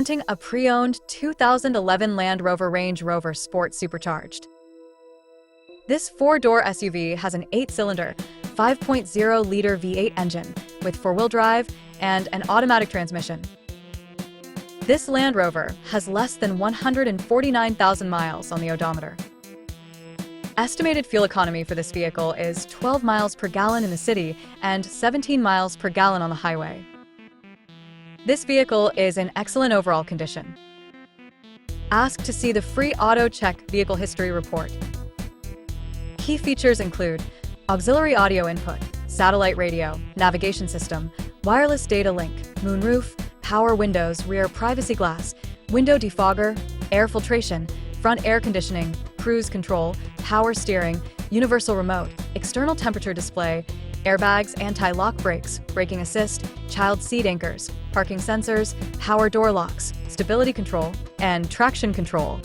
Presenting a pre-owned 2011 Land Rover Range Rover Sport Supercharged. This four-door SUV has an 8-cylinder, 5.0-liter V8 engine with four-wheel drive and an automatic transmission. This Land Rover has less than 149,000 miles on the odometer. Estimated fuel economy for this vehicle is 12 miles per gallon in the city and 17 miles per gallon on the highway. This vehicle is in excellent overall condition. Ask to see the free Auto Check Vehicle History Report. Key features include auxiliary audio input, satellite radio, navigation system, wireless data link, moonroof, power windows, rear privacy glass, window defogger, air filtration, front air conditioning, cruise control, power steering, universal remote, external temperature display, airbags, anti-lock brakes, braking assist, child seat anchors, parking sensors, power door locks, stability control, and traction control.